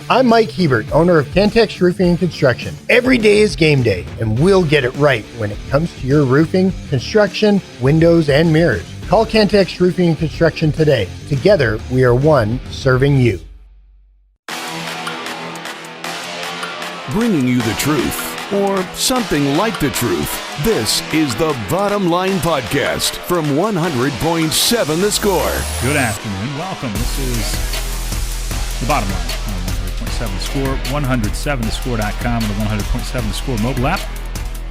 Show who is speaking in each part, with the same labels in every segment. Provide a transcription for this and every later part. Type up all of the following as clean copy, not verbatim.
Speaker 1: I'm Mike Hebert, owner of Cantex Roofing and Construction. Every day is game day, and we'll get it right when it comes to your roofing, construction, windows, and mirrors. Call Cantex Roofing and Construction today. Together, we are one serving you.
Speaker 2: Bringing you the truth, or something like the truth. This is the Bottom Line Podcast from 100.7 The Score.
Speaker 3: Good afternoon. Welcome. This is the Bottom Line on 100.7 The Score, 107thescore.com, and the 100.7 The Score mobile app,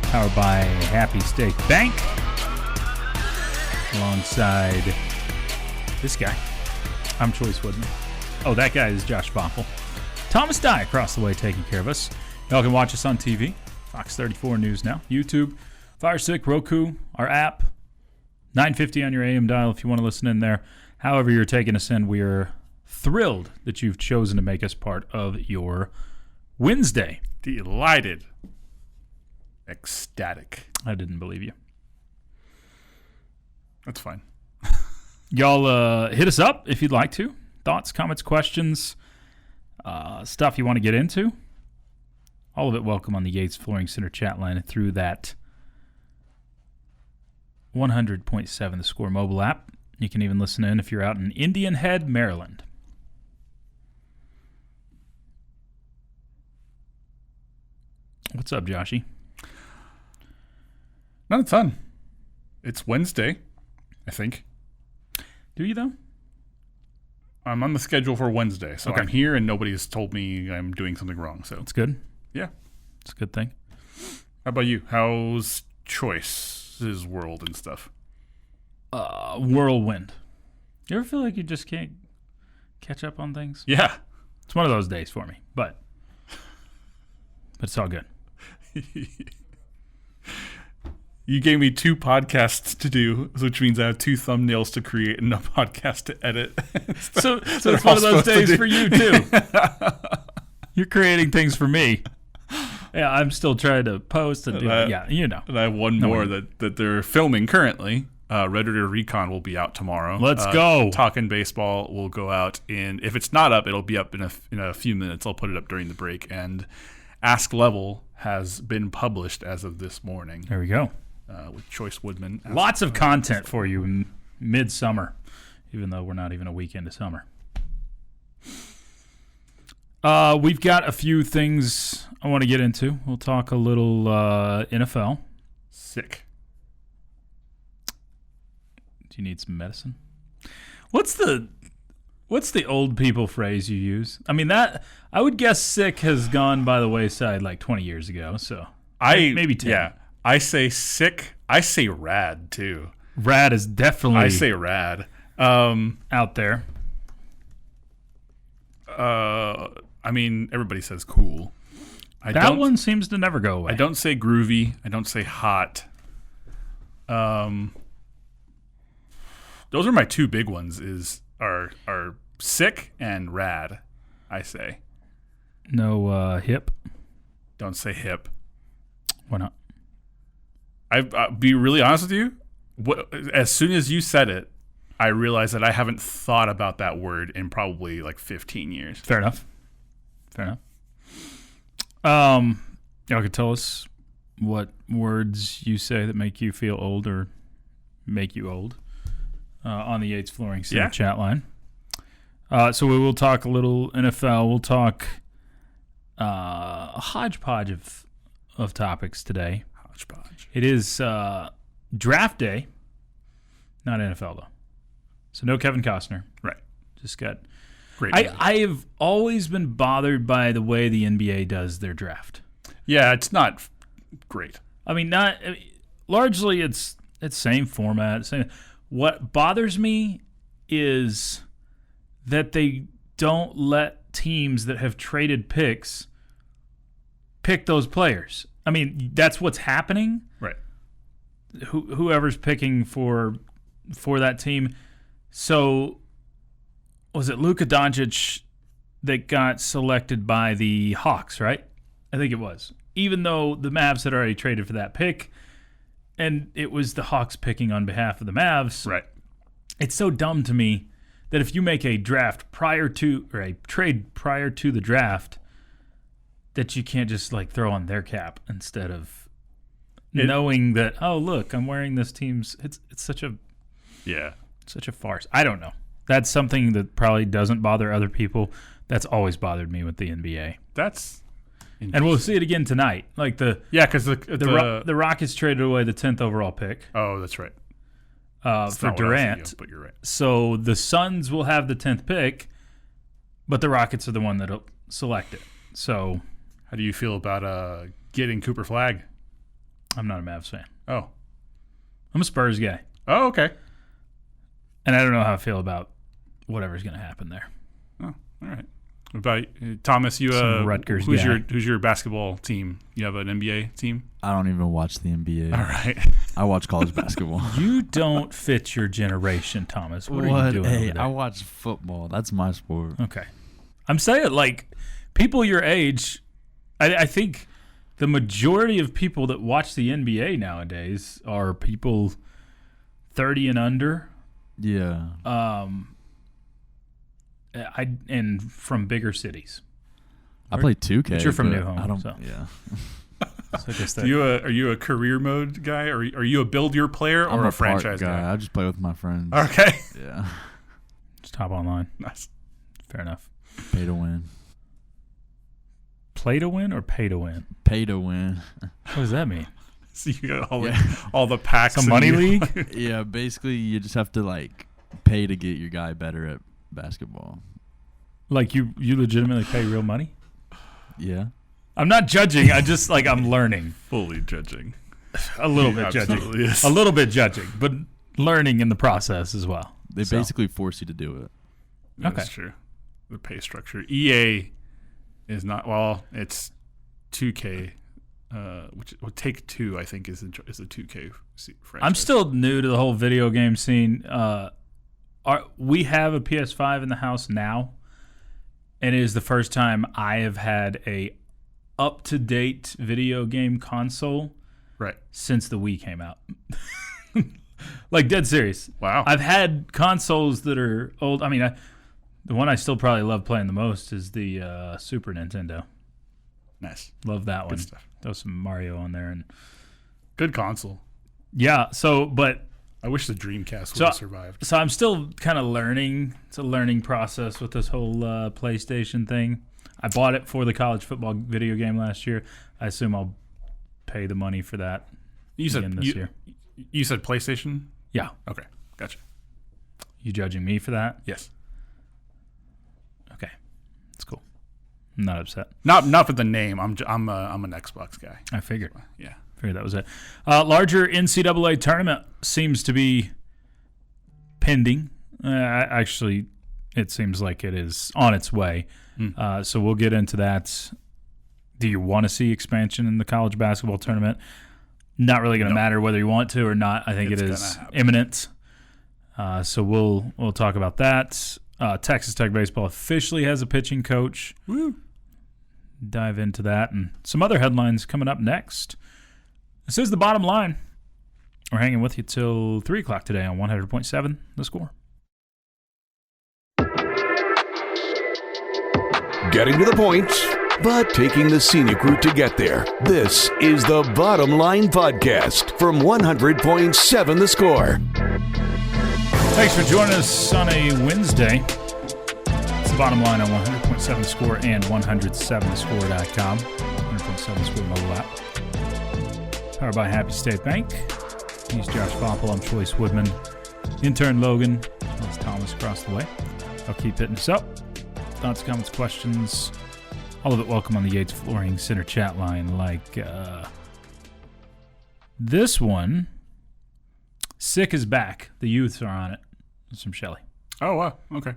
Speaker 3: powered by Happy State Bank. Alongside this guy, I'm Chois Woodman. Oh, that guy is Josh Faupel. Thomas Dye across the way taking care of us. Y'all can watch us on TV, Fox 34 News Now, YouTube, Fire Stick, Roku, our app, 950 on your AM dial if you want to listen in there. However you're taking us in, we are thrilled that you've chosen to make us part of your Wednesday.
Speaker 4: Delighted. Ecstatic.
Speaker 3: I didn't believe you.
Speaker 4: That's fine.
Speaker 3: Y'all hit us up if you'd like to. Thoughts, comments, questions, stuff you want to get into. All of it welcome on the Yates Flooring Center chat line through that 100.7 The Score mobile app. You can even listen in if you're out in Indian Head, Maryland. What's up, Joshy?
Speaker 4: Not a ton. It's Wednesday, I think.
Speaker 3: Do you, though?
Speaker 4: I'm on the schedule for Wednesday, so
Speaker 3: Okay.
Speaker 4: I'm here and nobody's told me I'm doing something wrong. So
Speaker 3: It's good.
Speaker 4: yeah.
Speaker 3: It's a good thing.
Speaker 4: How about you? How's Choice's world and stuff?
Speaker 3: Whirlwind. You ever feel like you just can't catch up on things?
Speaker 4: Yeah.
Speaker 3: It's one of those days for me, but it's all good.
Speaker 4: You gave me 2 podcasts to do, which means I have 2 thumbnails to create and a podcast to edit.
Speaker 3: So it's one of those days for you, too. You're creating things for me. Yeah, I'm still trying to post and do it. Yeah, you know.
Speaker 4: And I have one more that they're filming currently. Red Dead Recon will be out tomorrow.
Speaker 3: Let's go.
Speaker 4: Talking Baseball will go out if it's not up, it'll be up in a few minutes. I'll put it up during the break. And Ask Level has been published as of this morning.
Speaker 3: There we go.
Speaker 4: With Chois Woodman.
Speaker 3: Lots of content for you in midsummer, even though we're not even a week into summer. We've got a few things I want to get into. We'll talk a little NFL.
Speaker 4: Sick.
Speaker 3: Do you need some medicine? What's the old people phrase you use? I mean, that I would guess sick has gone by the wayside like 20 years ago. So maybe 10.
Speaker 4: Yeah, I say sick. I say rad too.
Speaker 3: Rad is definitely.
Speaker 4: I say rad.
Speaker 3: Out there.
Speaker 4: I mean, everybody says cool.
Speaker 3: That one seems to never go away.
Speaker 4: I don't say groovy. I don't say hot. Those are my 2 big ones. Are sick and rad. I say.
Speaker 3: No hip.
Speaker 4: Don't say hip.
Speaker 3: Why not?
Speaker 4: I'll be really honest with you. As soon as you said it, I realized that I haven't thought about that word in probably like 15 years.
Speaker 3: Fair enough. Y'all could tell us what words you say that make you feel old or make you old on the Yates Flooring Center chat line. So we will talk a little NFL. We'll talk a hodgepodge of topics today.
Speaker 4: Hodgepodge.
Speaker 3: It is draft day, not NFL though. So no Kevin Costner.
Speaker 4: Right.
Speaker 3: Just got.
Speaker 4: Great.
Speaker 3: I have always been bothered by the way the NBA does their draft.
Speaker 4: Yeah, it's not great.
Speaker 3: I mean, largely it's same format. Same. What bothers me is that they don't let teams that have traded picks pick those players. I mean, that's what's happening.
Speaker 4: Right.
Speaker 3: Whoever's picking for that team. So, was it Luka Doncic that got selected by the Hawks, right? I think it was. Even though the Mavs had already traded for that pick, and it was the Hawks picking on behalf of the Mavs.
Speaker 4: Right.
Speaker 3: It's so dumb to me that if you make a draft prior to or a trade prior to the draft, that you can't just like throw on their cap instead of knowing that, oh look, I'm wearing this team's. It's such a farce. I don't know. That's something that probably doesn't bother other people. That's always bothered me with the NBA. And we'll see it again tonight. Like
Speaker 4: because
Speaker 3: the Rockets traded away the 10th overall pick.
Speaker 4: Oh, that's right.
Speaker 3: For Durant.
Speaker 4: But you're right.
Speaker 3: So the Suns will have the 10th pick, but the Rockets are the one that'll select it. So
Speaker 4: how do you feel about getting Cooper Flag?
Speaker 3: I'm not a Mavs fan.
Speaker 4: Oh.
Speaker 3: I'm a Spurs guy.
Speaker 4: Oh, okay.
Speaker 3: And I don't know how I feel about whatever's going to happen there.
Speaker 4: Oh, all right. What about Thomas? You
Speaker 3: Rutgers
Speaker 4: who's
Speaker 3: guy.
Speaker 4: who's your basketball team? You have an NBA team?
Speaker 5: I don't even watch the NBA.
Speaker 4: All right.
Speaker 5: I watch college basketball.
Speaker 3: You don't fit your generation, Thomas. What are you doing
Speaker 5: Hey,
Speaker 3: over there?
Speaker 5: I watch football. That's my sport.
Speaker 3: Okay. I'm saying, like, people your age, I think the majority of people that watch the NBA nowadays are people 30 and under.
Speaker 5: Yeah.
Speaker 3: And from bigger cities.
Speaker 5: I play 2K.
Speaker 3: But you're from
Speaker 5: but
Speaker 3: New Home.
Speaker 5: I don't.
Speaker 3: So.
Speaker 5: Yeah.
Speaker 3: So I guess that,
Speaker 4: Are you a career mode guy, or are you a build your player, or
Speaker 5: I'm
Speaker 4: a franchise
Speaker 5: park
Speaker 4: guy?
Speaker 5: I just play with my friends.
Speaker 4: Okay.
Speaker 5: Yeah.
Speaker 3: just hop online.
Speaker 4: Nice.
Speaker 3: Fair enough.
Speaker 5: Pay to win.
Speaker 3: Play to win or pay to win?
Speaker 5: Pay to win.
Speaker 3: What does that mean?
Speaker 4: So you got all the packs.
Speaker 3: Some money league?
Speaker 5: Yeah. Basically, you just have to like pay to get your guy better at basketball.
Speaker 3: Like you legitimately pay real money?
Speaker 5: Yeah.
Speaker 3: I'm not judging. I just like I'm learning.
Speaker 4: Fully judging.
Speaker 3: A little
Speaker 4: He
Speaker 3: bit judging.
Speaker 4: absolutely is.
Speaker 3: A little bit judging, but learning in the process as well.
Speaker 5: They
Speaker 3: So.
Speaker 5: basically force you to do it.
Speaker 4: That's
Speaker 3: Okay.
Speaker 4: true. The pay structure. EA is not. Well, it's 2K, which Take Two I think is a 2K franchise.
Speaker 3: I'm still new to the whole video game scene. We have a PS5 in the house now, and it is the first time I have had a up-to-date video game console
Speaker 4: right.
Speaker 3: since the Wii came out. Like, dead serious.
Speaker 4: Wow.
Speaker 3: I've had consoles that are old. I mean, the one I still probably love playing the most is the Super Nintendo.
Speaker 4: Nice.
Speaker 3: Love that one.
Speaker 4: Good stuff.
Speaker 3: Throw some Mario on there. And
Speaker 4: Good console.
Speaker 3: yeah, but
Speaker 4: I wish the Dreamcast would have survived.
Speaker 3: So I'm still kind of learning. It's a learning process with this whole PlayStation thing. I bought it for the college football video game last year. I assume I'll pay the money for that again this year.
Speaker 4: You said PlayStation?
Speaker 3: Yeah.
Speaker 4: Okay. Gotcha.
Speaker 3: You judging me for that?
Speaker 4: Yes.
Speaker 3: Okay. That's cool. I'm not upset.
Speaker 4: Not for the name. I'm an Xbox guy.
Speaker 3: I figured.
Speaker 4: Yeah.
Speaker 3: Figured that was it. Larger NCAA tournament seems to be pending. Actually, it seems like it is on its way. So we'll get into that. Do you want to see expansion in the college basketball tournament? Not really going to matter whether you want to or not. I think it is imminent. So we'll talk about that. Texas Tech baseball officially has a pitching coach.
Speaker 4: Woo.
Speaker 3: Dive into that and some other headlines coming up next. This is The Bottom Line. We're hanging with you till 3 o'clock today on 100.7 The Score.
Speaker 2: Getting to the point, but taking the scenic route to get there. This is the Bottom Line Podcast from 100.7 The Score.
Speaker 3: Thanks for joining us on a Wednesday. It's The Bottom Line on 100.7 The Score and 107thescore.com. 100.7 The Score mobile app. Powered by Happy State Bank. He's Josh Faupel. I'm Chois Woodman. Intern Logan. As well as Thomas across the way. I'll keep hitting us up. Thoughts, comments, questions. All of it welcome on the Yates Flooring Center chat line. Like this one. Sick is back. The youths are on it. It's from Shelley.
Speaker 4: Oh, wow. Okay.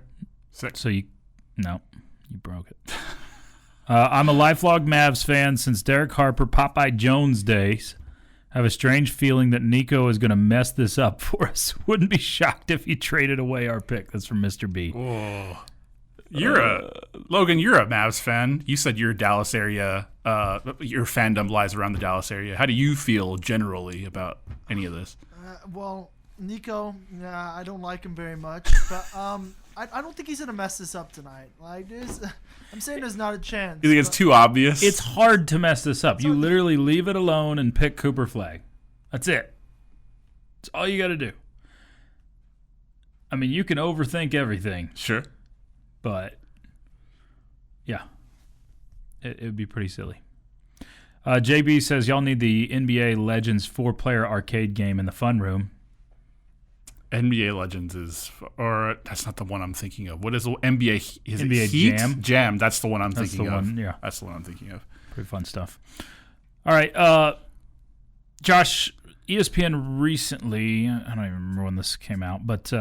Speaker 4: Sick.
Speaker 3: So you broke it. I'm a lifelong Mavs fan since Derek Harper, Popeye Jones days. I have a strange feeling that Nico is going to mess this up for us. Wouldn't be shocked if he traded away our pick. That's from Mr. B.
Speaker 4: Whoa. Logan, you're a Mavs fan. You said your Dallas area, your fandom lies around the Dallas area. How do you feel generally about any of this?
Speaker 6: Well, Nico, I don't like him very much, but I don't think he's gonna mess this up tonight. Like, I'm saying there's not a chance.
Speaker 4: You think it's too obvious?
Speaker 3: It's hard to mess this up. You literally leave it alone and pick Cooper Flag. That's it. That's all you got to do. I mean, you can overthink everything.
Speaker 4: Sure.
Speaker 3: But, yeah. It would be pretty silly. JB says, y'all need the NBA Legends 4-player arcade game in the fun room.
Speaker 4: NBA Legends or that's not the one I'm thinking of. What is the NBA? Is
Speaker 3: NBA
Speaker 4: it Heat?
Speaker 3: Jam?
Speaker 4: Jam. That's the one I'm
Speaker 3: That's
Speaker 4: thinking
Speaker 3: the
Speaker 4: of.
Speaker 3: one, yeah.
Speaker 4: That's the one I'm thinking of.
Speaker 3: Pretty fun stuff. All right. Josh, ESPN recently, I don't even remember when this came out, but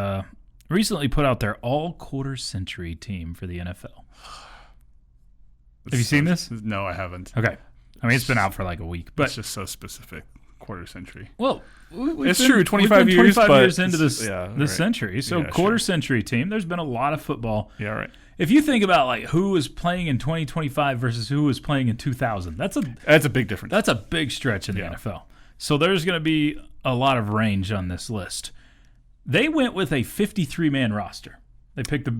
Speaker 3: recently put out their all-quarter century team for the NFL. Have you seen this?
Speaker 4: No, I haven't.
Speaker 3: Okay. I mean, it's been out for like a week, but
Speaker 4: It's just so specific. Quarter century.
Speaker 3: well,
Speaker 4: It's true, 25 years,
Speaker 3: 25
Speaker 4: but
Speaker 3: years into
Speaker 4: it's-
Speaker 3: this
Speaker 4: yeah,
Speaker 3: this
Speaker 4: right.
Speaker 3: century. So
Speaker 4: Yeah,
Speaker 3: quarter
Speaker 4: sure.
Speaker 3: century team. There's been a lot of football.
Speaker 4: Yeah, right.
Speaker 3: If you think about like who was playing in 2025 versus who was playing in 2000, that's
Speaker 4: a big difference.
Speaker 3: a big stretch in the
Speaker 4: Yeah.
Speaker 3: NFL. So there's going to be a lot of range on this list. They went with a 53-man roster. They picked the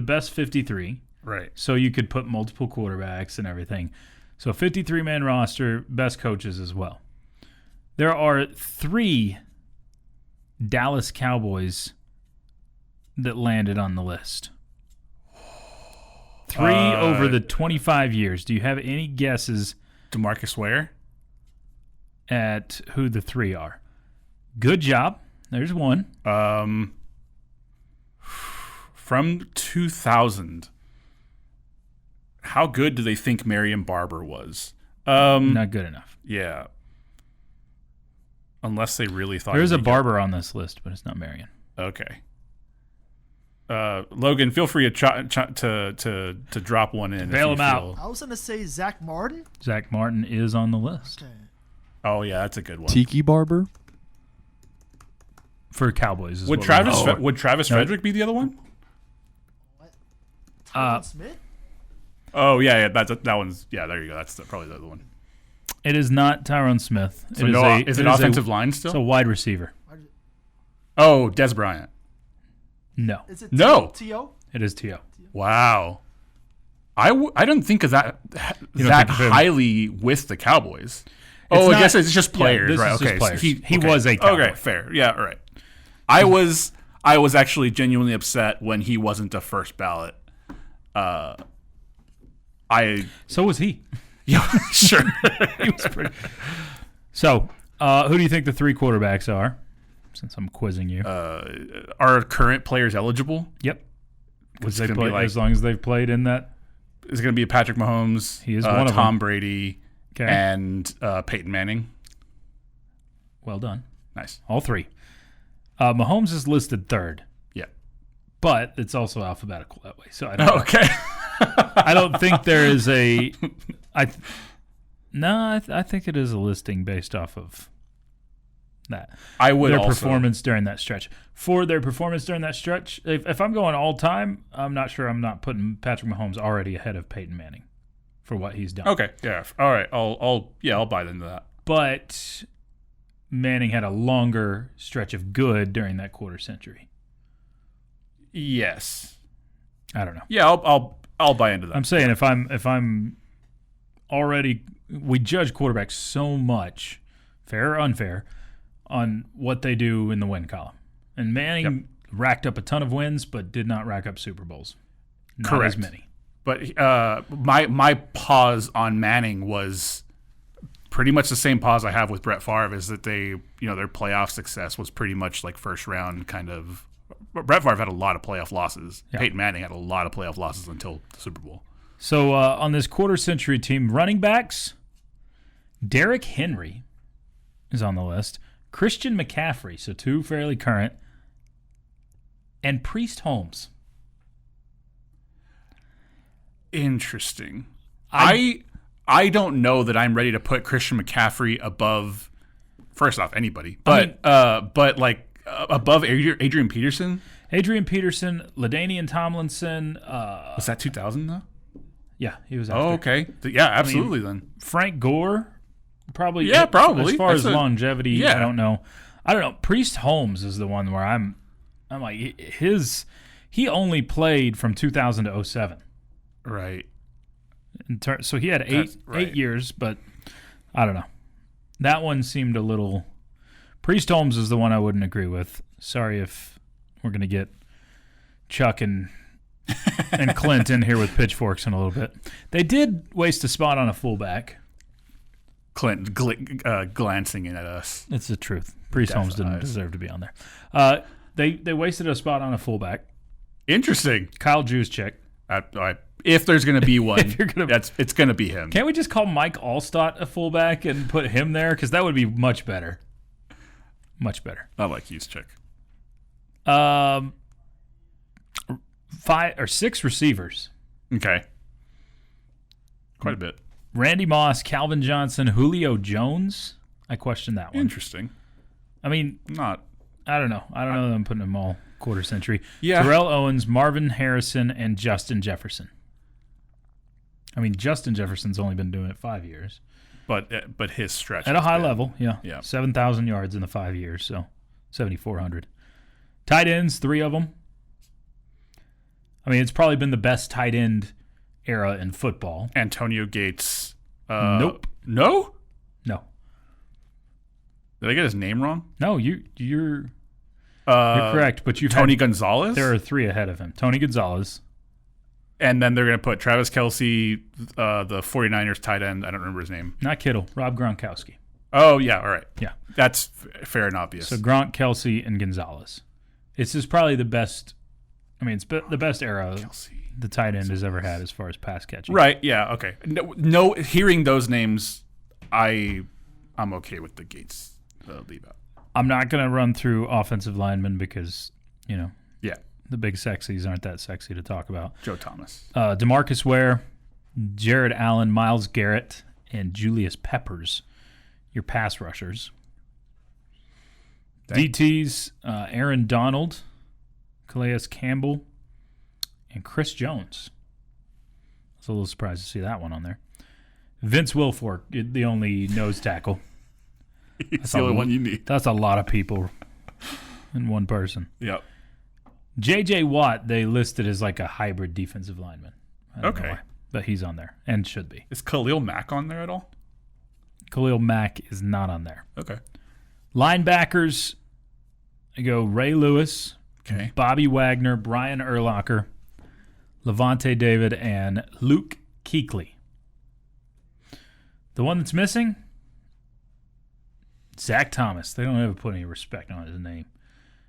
Speaker 3: best 53.
Speaker 4: Right.
Speaker 3: So you could put multiple quarterbacks and everything. So a 53-man roster, best coaches as well. There are 3 Dallas Cowboys that landed on the list. 3 over the 25 years. Do you have any guesses
Speaker 4: DeMarcus Ware?
Speaker 3: at who the 3 are? Good job. There's one.
Speaker 4: From 2000. How good do they think Marion Barber was?
Speaker 3: Not good enough.
Speaker 4: Yeah. Unless they really thought
Speaker 3: There's
Speaker 4: he
Speaker 3: a
Speaker 4: could-
Speaker 3: Barber on this list, but it's not Marion.
Speaker 4: Okay. Logan, feel free to drop one in.
Speaker 3: Bail
Speaker 4: if you
Speaker 3: him out.
Speaker 4: feel-
Speaker 6: I was gonna say Zach Martin.
Speaker 3: Zach Martin is on the list
Speaker 6: Okay.
Speaker 4: Oh yeah, that's a good one.
Speaker 5: Tiki Barber.
Speaker 3: for Cowboys. Is
Speaker 4: Would
Speaker 3: what
Speaker 4: Travis
Speaker 3: we're-
Speaker 4: would Travis
Speaker 3: No.
Speaker 4: Frederick be the other one?
Speaker 6: Tyron Smith.
Speaker 4: Oh yeah, that one's there you go. That's probably the other one.
Speaker 3: It is not Tyron Smith.
Speaker 4: So is it offensive line still?
Speaker 3: It's a wide receiver.
Speaker 4: Oh, Des Bryant.
Speaker 3: No,
Speaker 6: Is it
Speaker 4: No.
Speaker 6: T.O.?
Speaker 3: it is T.O.
Speaker 4: Wow. I don't think of that
Speaker 3: You don't
Speaker 4: that
Speaker 3: think of him?
Speaker 4: highly with the Cowboys.
Speaker 3: It's
Speaker 4: I
Speaker 3: not-
Speaker 4: guess it's just
Speaker 3: yeah,
Speaker 4: players,
Speaker 3: this
Speaker 4: right?
Speaker 3: is
Speaker 4: Okay,
Speaker 3: just
Speaker 4: so
Speaker 3: players. He was a Cowboy.
Speaker 4: Okay, fair. Yeah, right. I was actually genuinely upset when he wasn't a first ballot.
Speaker 3: So was he.
Speaker 4: Yeah, sure.
Speaker 3: He was pretty. So, who do you think the 3 quarterbacks are? Since I'm quizzing you.
Speaker 4: Are current players eligible?
Speaker 3: Yep.
Speaker 4: It's
Speaker 3: They
Speaker 4: gonna
Speaker 3: play,
Speaker 4: be like-
Speaker 3: as long as they've played in that.
Speaker 4: Is it going to be Patrick Mahomes?
Speaker 3: He is one of
Speaker 4: Tom
Speaker 3: them.
Speaker 4: Brady
Speaker 3: Okay.
Speaker 4: and Peyton Manning.
Speaker 3: Well done.
Speaker 4: Nice.
Speaker 3: All 3. Mahomes is listed 3rd,
Speaker 4: Yeah.
Speaker 3: but it's also alphabetical that way. So I don't.
Speaker 4: Okay.
Speaker 3: I don't think there is a. I think it is a listing based off of that.
Speaker 4: I would
Speaker 3: their
Speaker 4: also.
Speaker 3: performance during that stretch. For their performance during that stretch, if I'm going all time, I'm not sure I'm not putting Patrick Mahomes already ahead of Peyton Manning for what he's done.
Speaker 4: Okay. Yeah. All right. I'll buy into that.
Speaker 3: But Manning had a longer stretch of good during that quarter century.
Speaker 4: Yes.
Speaker 3: I don't know.
Speaker 4: Yeah. I'll buy into that.
Speaker 3: I'm saying if I'm already, we judge quarterbacks so much, fair or unfair, on what they do in the win column. And Manning racked up a ton of wins, but did not rack up Super Bowls. Not
Speaker 4: Correct.
Speaker 3: as many.
Speaker 4: But my pause on Manning was pretty much the same pause I have with Brett Favre. Is that their playoff success was pretty much like first round kind of. Brett Favre had a lot of playoff losses.
Speaker 3: Yeah.
Speaker 4: Peyton Manning had a lot of playoff losses until the Super Bowl.
Speaker 3: So on this quarter century team, running backs, Derrick Henry is on the list. Christian McCaffrey, so 2 fairly current, and Priest Holmes.
Speaker 4: Interesting. I don't know that I'm ready to put Christian McCaffrey above. First off, anybody, but above Adrian Peterson.
Speaker 3: Adrian Peterson, LaDainian Tomlinson.
Speaker 4: Was that 2000 though?
Speaker 3: Yeah, he was after.
Speaker 4: Oh, okay. Yeah, absolutely. Then
Speaker 3: Frank Gore, probably.
Speaker 4: Yeah, probably.
Speaker 3: As far as
Speaker 4: That's
Speaker 3: longevity,
Speaker 4: yeah.
Speaker 3: I don't know. Priest Holmes is the one where I'm I'm like, he only played from 2000 to 07.
Speaker 4: Right.
Speaker 3: So he had eight years, but I don't know. That one seemed a little. Priest Holmes is the one I wouldn't agree with. Sorry if we're going to get Chuck and Clint in here with pitchforks in a little bit. They did waste a spot on a fullback.
Speaker 4: Clint glancing in at us.
Speaker 3: It's the truth. Priest Holmes didn't deserve to be on there. They wasted a spot on a fullback.
Speaker 4: Interesting.
Speaker 3: Kyle Juszczyk.
Speaker 4: If there's going to be one, it's going to be him.
Speaker 3: Can't we just call Mike Allstott a fullback and put him there? Because that would be much better. Much better.
Speaker 4: I like Juszczyk.
Speaker 3: 5 or 6 receivers.
Speaker 4: Okay. Quite a bit.
Speaker 3: Randy Moss, Calvin Johnson, Julio Jones. I question that one.
Speaker 4: Interesting.
Speaker 3: I mean, I don't know. I don't know that I'm putting them all quarter century.
Speaker 4: Yeah.
Speaker 3: Terrell Owens, Marvin Harrison, and Justin Jefferson. I mean, Justin Jefferson's only been doing it 5 years.
Speaker 4: But his stretch.
Speaker 3: At a high level, yeah.
Speaker 4: 7,000
Speaker 3: yards in the 5 years, so 7,400. Tight ends, 3 of them. I mean, it's probably been the best tight end era in football.
Speaker 4: Antonio Gates.
Speaker 3: Nope.
Speaker 4: No?
Speaker 3: No.
Speaker 4: Did I get his name wrong?
Speaker 3: No, you're correct, but you've
Speaker 4: Tony Gonzalez?
Speaker 3: There are 3 ahead of him. Tony Gonzalez.
Speaker 4: And then they're going to put Travis Kelce, the 49ers tight end. I don't remember his name.
Speaker 3: Not Kittle. Rob Gronkowski.
Speaker 4: Oh, yeah. All right.
Speaker 3: Yeah.
Speaker 4: That's fair and obvious.
Speaker 3: So Gronk, Kelce, and Gonzalez. This is probably the best. I mean, it's the best era the tight end has ever had as far as pass catching.
Speaker 4: Right. Yeah. Okay. No, hearing those names, I'm okay with the Gates leave out.
Speaker 3: I'm not going to run through offensive linemen because,
Speaker 4: Yeah.
Speaker 3: the big sexies aren't that sexy to talk about.
Speaker 4: Joe Thomas.
Speaker 3: DeMarcus Ware, Jared Allen, Myles Garrett, and Julius Peppers, your pass rushers. DTs, Aaron Donald, Calais Campbell, and Chris Jones. I was a little surprised to see that one on there. Vince Wilfork, the only nose tackle.
Speaker 4: That's the only one you need.
Speaker 3: That's a lot of people in one person.
Speaker 4: Yep.
Speaker 3: J.J. Watt, they listed as like a hybrid defensive lineman. I don't know
Speaker 4: Okay.
Speaker 3: why, but he's on there and should be.
Speaker 4: Is Khalil Mack on there at all?
Speaker 3: Khalil Mack is not on there.
Speaker 4: Okay.
Speaker 3: Linebackers, I go Ray Lewis,
Speaker 4: Okay.
Speaker 3: Bobby Wagner, Brian Urlacher, Levante David, and Luke Kuechly. The one that's missing, Zach Thomas. They don't ever put any respect on his name.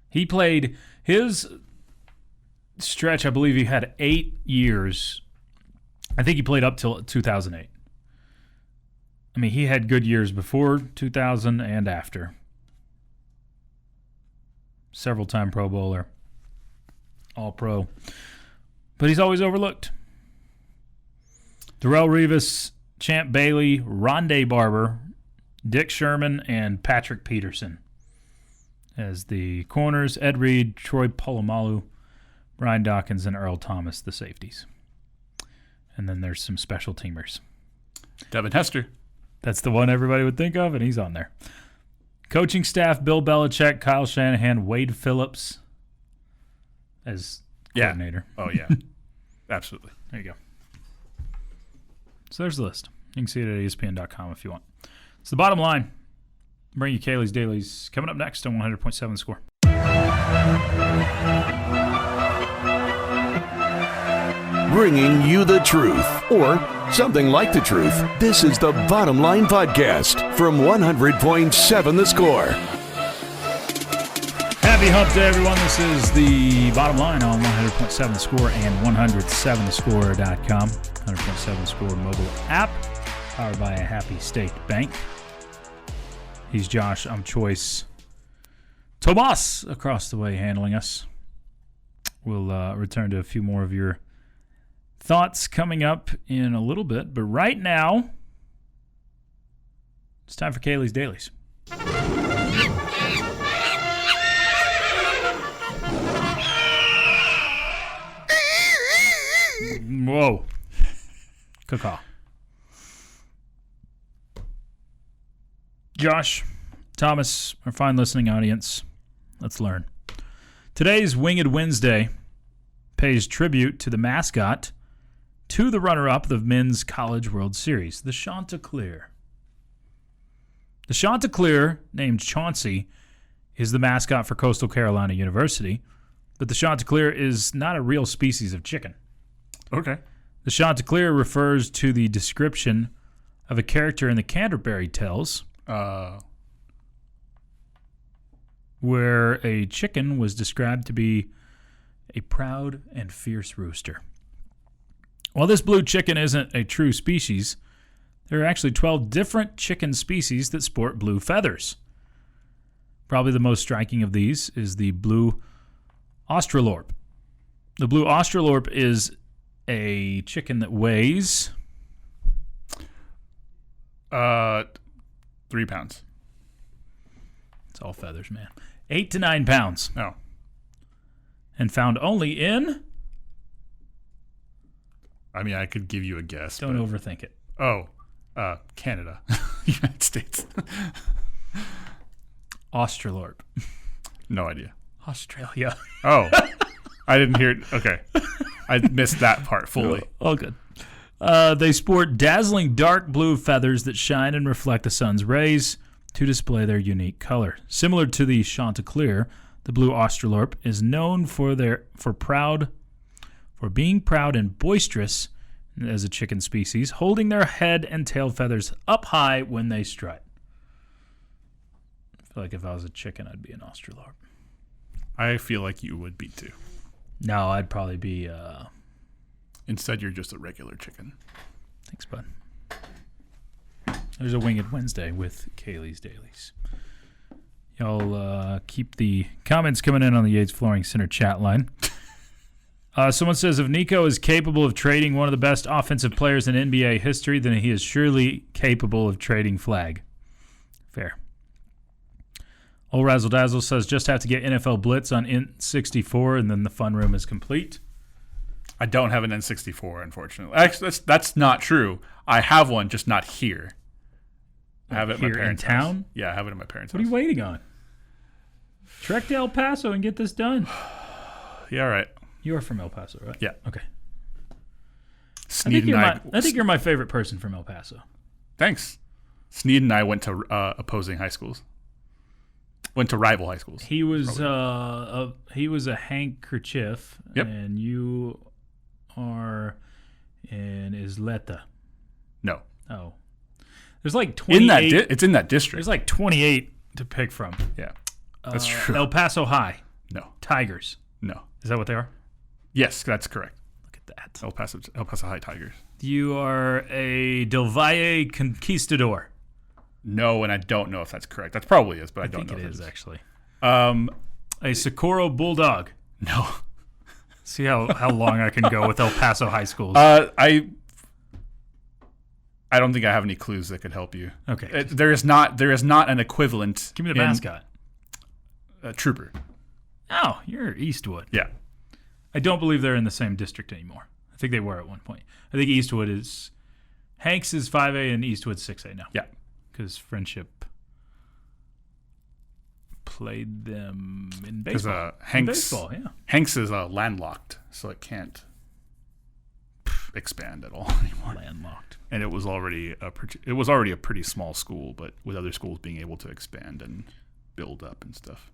Speaker 3: He played his stretch, I believe he had 8 years. I think he played up till 2008. I mean, he had good years before 2000 and after. Several-time Pro Bowler. All-Pro. But he's always overlooked. Darrelle Revis, Champ Bailey, Rondé Barber, Dick Sherman, and Patrick Peterson as the corners. Ed Reed, Troy Polamalu, Brian Dawkins, and Earl Thomas, the safeties. And then there's some special teamers.
Speaker 4: Devin Hester.
Speaker 3: That's the one everybody would think of, and he's on there. Coaching staff, Bill Belichick, Kyle Shanahan, Wade Phillips as coordinator.
Speaker 4: Oh, yeah. Absolutely.
Speaker 3: There you go. So there's the list. You can see it at ESPN.com if you want. It's the bottom line. Bring you Kaylee's Dailies coming up next on 100.7 The Score.
Speaker 2: Bringing you the truth, or something like the truth. This is the Bottom Line Podcast from 100.7 The Score.
Speaker 3: Happy Hump Day, everyone. This is the Bottom Line on 100.7 The Score and 107thescore.com. 100.7 The Score mobile app, powered by a Happy State Bank. He's Josh. I'm Choice. Tomas across the way handling us. We'll return to a few more of your thoughts coming up in a little bit. But right now, it's time for Kaylee's Dailies. Whoa. Caw. Josh, Thomas, our fine listening audience, let's learn. Today's Winged Wednesday pays tribute to the mascot to the runner-up of the Men's College World Series, the Chanticleer. The Chanticleer, named Chauncey, is the mascot for Coastal Carolina University, but the Chanticleer is not a real species of chicken.
Speaker 4: Okay.
Speaker 3: The Chanticleer refers to the description of a character in the Canterbury Tales, where a chicken was described to be a proud and fierce rooster. While this blue chicken isn't a true species, there are actually 12 different chicken species that sport blue feathers. Probably the most striking of these is the blue Australorp. The blue Australorp is a chicken that weighs
Speaker 4: 3 pounds.
Speaker 3: It's all feathers, man. 8 to 9 pounds.
Speaker 4: Oh.
Speaker 3: And found only in...
Speaker 4: I mean, I could give you a guess.
Speaker 3: Don't overthink it.
Speaker 4: Oh, Canada. United States.
Speaker 3: Australorp.
Speaker 4: No idea.
Speaker 3: Australia.
Speaker 4: Oh, I didn't hear it. Okay. I missed that part fully.
Speaker 3: Oh, good. They sport dazzling dark blue feathers that shine and reflect the sun's rays to display their unique color. Similar to the Chanticleer, the blue Australorp is known for being proud and boisterous as a chicken species, holding their head and tail feathers up high when they strut. I feel like if I was a chicken, I'd be an Australorp.
Speaker 4: I feel like you would be too.
Speaker 3: No, I'd probably be...
Speaker 4: Instead, you're just a regular chicken.
Speaker 3: Thanks, bud. There's a Winged Wednesday with Kaylee's Dailies. Y'all keep the comments coming in on the Yates Flooring Center chat line. Someone says, if Nico is capable of trading one of the best offensive players in NBA history, then he is surely capable of trading Flag. Fair. Old Razzle Dazzle says, just have to get NFL Blitz on N64, and then the fun room is complete.
Speaker 4: I don't have an N64, unfortunately. Actually, that's not true. I have one, just not here. I have it at my parents'
Speaker 3: in town?
Speaker 4: house. Yeah, I have it at my parents'
Speaker 3: What are
Speaker 4: house.
Speaker 3: you waiting on? Trek to El Paso and get this done.
Speaker 4: Yeah, all right.
Speaker 3: You are from El Paso, right?
Speaker 4: Yeah.
Speaker 3: Okay.
Speaker 4: Sneed
Speaker 3: I think you're my favorite person from El Paso.
Speaker 4: Thanks. Sneed and I went to opposing high schools. Went to rival high schools.
Speaker 3: He was a handkerchief,
Speaker 4: Yep.
Speaker 3: and you are an Isleta.
Speaker 4: No.
Speaker 3: Oh, there's like 28.
Speaker 4: It's in that district.
Speaker 3: There's like 28 to pick from.
Speaker 4: Yeah, that's true.
Speaker 3: El Paso High
Speaker 4: No.
Speaker 3: Tigers.
Speaker 4: No.
Speaker 3: Is that what they are?
Speaker 4: Yes, that's correct.
Speaker 3: Look at that.
Speaker 4: El Paso High Tigers.
Speaker 3: You are a Del Valle Conquistador.
Speaker 4: No, and I don't know if that's correct. That probably is, but I don't know
Speaker 3: think
Speaker 4: if
Speaker 3: it is
Speaker 4: is.
Speaker 3: actually.
Speaker 4: A
Speaker 3: Socorro Bulldog.
Speaker 4: No.
Speaker 3: See how long I can go with El Paso high schools.
Speaker 4: I don't think I have any clues that could help you.
Speaker 3: Okay.
Speaker 4: There is not an equivalent.
Speaker 3: Give me the mascot.
Speaker 4: Trooper.
Speaker 3: Oh, you're Eastwood.
Speaker 4: Yeah.
Speaker 3: I don't believe they're in the same district anymore. I think they were at one point. I think Eastwood is... Hanks is 5A and Eastwood's 6A now.
Speaker 4: Yeah.
Speaker 3: Because Friendship played them in baseball. Yeah.
Speaker 4: Hanks is landlocked, so it can't expand at all anymore.
Speaker 3: Landlocked.
Speaker 4: And it was already a pretty small school, but with other schools being able to expand and build up and stuff.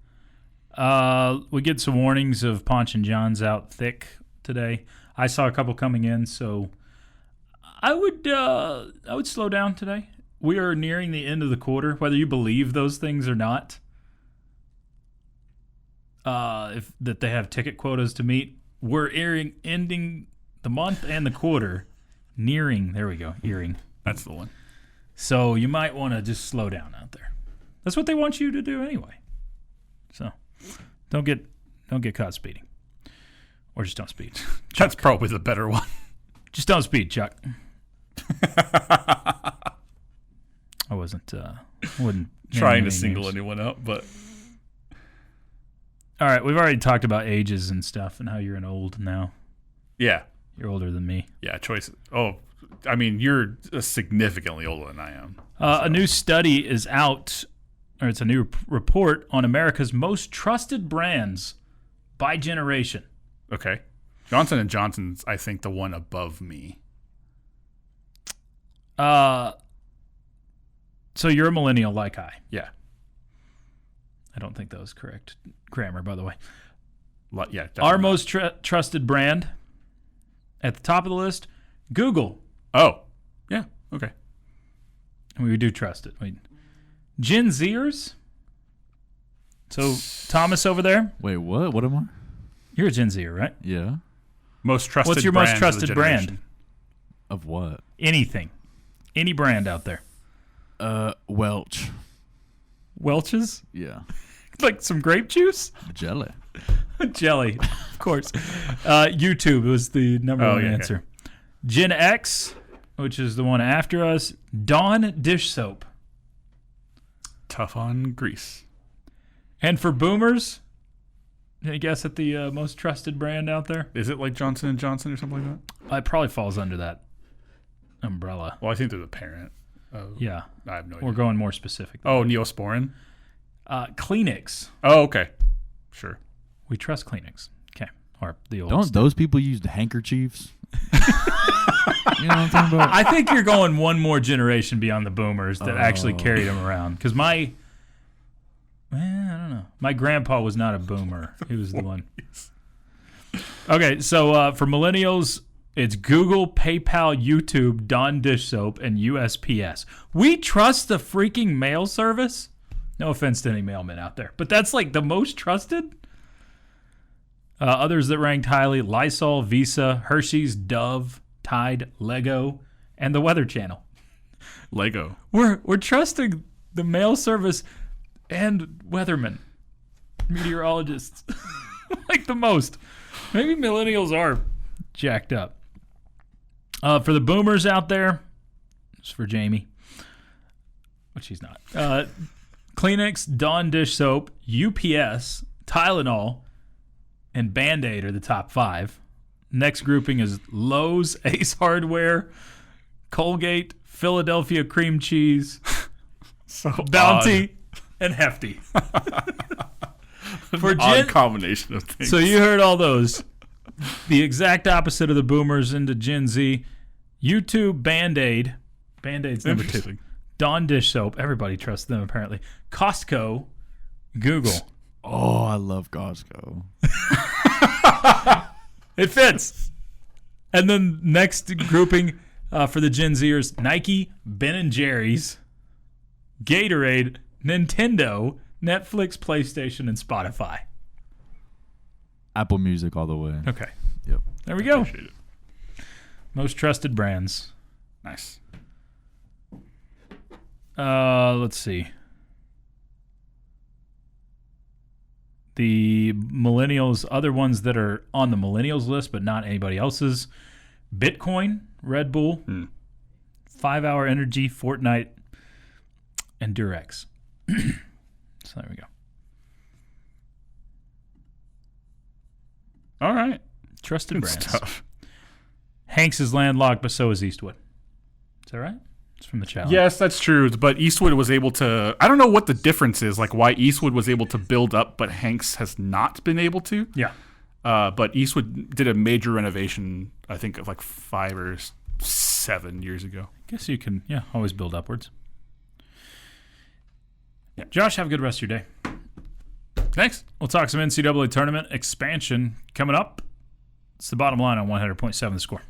Speaker 3: We get some warnings of Ponch and John's out thick today. I saw a couple coming in, so I would slow down today. We are nearing the end of the quarter, whether you believe those things or not. If that they have ticket quotas to meet, we're ending the month and the quarter, nearing. There we go, earring.
Speaker 4: That's the one.
Speaker 3: So you might want to just slow down out there. That's what they want you to do anyway. So don't get caught speeding, or just don't speed.
Speaker 4: That's probably the better one.
Speaker 3: Just don't speed, Chuck. I wasn't
Speaker 4: Trying to single anyone out, but
Speaker 3: all right. We've already talked about ages and stuff, and how you're an old now.
Speaker 4: yeah,
Speaker 3: You're older than me.
Speaker 4: yeah. Choice. Oh, I mean, you're significantly older than I am.
Speaker 3: A new study is out, or it's a new report on America's most trusted brands by generation.
Speaker 4: Okay. Johnson & Johnson's, I think, the one above me.
Speaker 3: So you're a millennial like I.
Speaker 4: Yeah.
Speaker 3: I don't think that was correct grammar, by the way.
Speaker 4: Yeah.
Speaker 3: Our most trusted brand at the top of the list, Google.
Speaker 4: Oh. Yeah. Okay.
Speaker 3: We do trust it. Gen Zers. So Thomas over there,
Speaker 5: Wait, what? What am I?
Speaker 3: you're a Gen Zer, right?
Speaker 5: Yeah.
Speaker 4: Most trusted.
Speaker 3: What's your most trusted brand?
Speaker 5: Of what?
Speaker 3: Anything. Any brand out there.
Speaker 5: Welch.
Speaker 3: Welch's?
Speaker 5: Yeah.
Speaker 3: Like some grape juice?
Speaker 5: Jelly.
Speaker 3: Jelly, of course. YouTube was the number one answer.
Speaker 4: Okay.
Speaker 3: Gen X, which is the one after us, Dawn dish soap.
Speaker 4: Tough on grease.
Speaker 3: And for boomers, any guess at the most trusted brand out there?
Speaker 4: Is it like Johnson & Johnson or something like that?
Speaker 3: It probably falls under that umbrella.
Speaker 4: Well, I think they're the parent.
Speaker 3: Yeah.
Speaker 4: I have no idea.
Speaker 3: We're going more specific.
Speaker 4: Oh, Neosporin?
Speaker 3: Kleenex.
Speaker 4: Oh, okay. Sure.
Speaker 3: We trust Kleenex. Okay. Or the old.
Speaker 5: Don't those people use handkerchiefs? You know what I'm talking about?
Speaker 3: I think you're going one more generation beyond the boomers that actually carried them around. Because I don't know. My grandpa was not a boomer. He was the one. Okay, so for millennials, it's Google, PayPal, YouTube, Dawn dish soap, and USPS. We trust the freaking mail service. No offense to any mailmen out there, but that's like the most trusted. Others that ranked highly: Lysol, Visa, Hershey's, Dove, Tide, Lego, and the Weather Channel.
Speaker 4: Lego.
Speaker 3: We're trusting the mail service and weathermen, meteorologists, like the most. Maybe millennials are jacked up. For the boomers out there, it's for Jamie, but she's not. Kleenex, Dawn dish soap, UPS, Tylenol, and Band-Aid are the top 5. Next grouping is Lowe's, Ace Hardware, Colgate, Philadelphia cream cheese, Bounty, and Hefty. For
Speaker 4: Odd combination of things.
Speaker 3: So you heard all those. The exact opposite of the boomers into Gen Z. YouTube, Band-Aid. Band-Aid's number 2.
Speaker 4: Interesting.
Speaker 3: Dawn dish soap. Everybody trusts them, apparently. Costco. Google.
Speaker 5: Oh, I love Costco.
Speaker 3: It fits. And then next grouping for the Gen Zers, Nike, Ben & Jerry's, Gatorade, Nintendo, Netflix, PlayStation, and Spotify.
Speaker 5: Apple Music all the way.
Speaker 3: Okay.
Speaker 5: Yep.
Speaker 3: There we go.
Speaker 4: Appreciate it.
Speaker 3: Most trusted brands.
Speaker 4: Nice.
Speaker 3: Let's see. The millennials, other ones that are on the millennials list, but not anybody else's. Bitcoin, Red Bull, 5 Hour Energy, Fortnite, and Durex. So there we go.
Speaker 4: All right.
Speaker 3: Trusted
Speaker 4: Good
Speaker 3: brands.
Speaker 4: stuff.
Speaker 3: Hanks is landlocked, but so is Eastwood. Is that right? It's from the challenge.
Speaker 4: Yes, that's true. But Eastwood was able to. I don't know what the difference is, like why Eastwood was able to build up, but Hanks has not been able to.
Speaker 3: Yeah.
Speaker 4: But Eastwood did a major renovation, I think, of like 5 or 7 years ago.
Speaker 3: Guess you can, always build upwards. Yeah. Josh, have a good rest of your day.
Speaker 4: Thanks.
Speaker 3: We'll talk some NCAA tournament expansion coming up. It's the bottom line on 100.7 The Score.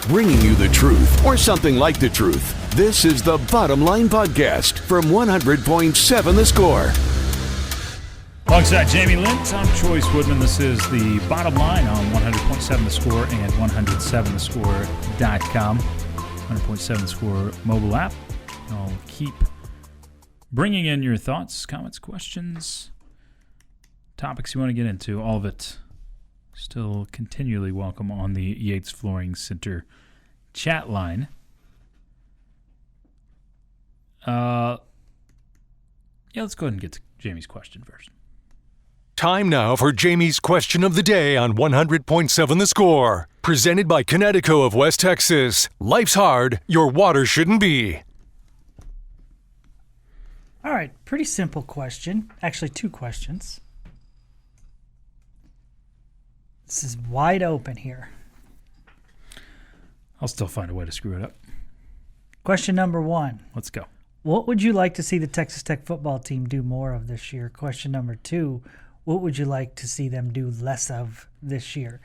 Speaker 2: Bringing you the truth, or something like the truth. This is the Bottom Line Podcast from 100.7 The Score.
Speaker 3: Alongside Jamie Lent, I'm Chois Woodman. This is the bottom line on 100.7 The Score and 107thescore.com. 100.7 The Score mobile app. I'll keep bringing in your thoughts, comments, questions, topics you want to get into. All of it still continually welcome on the Yates Flooring Center chat line. Let's go ahead and get to Jamie's question first.
Speaker 7: Time now for Jamie's question of the day on 100.7 The Score. Presented by Connecticut of West Texas. Life's hard, your water shouldn't be.
Speaker 8: All right, pretty simple question. Actually, 2 questions. This is wide open here.
Speaker 3: I'll still find a way to screw it up.
Speaker 8: Question number 1.
Speaker 3: Let's go.
Speaker 8: What would you like to see the Texas Tech football team do more of this year? Question number 2. What would you like to see them do less of this year?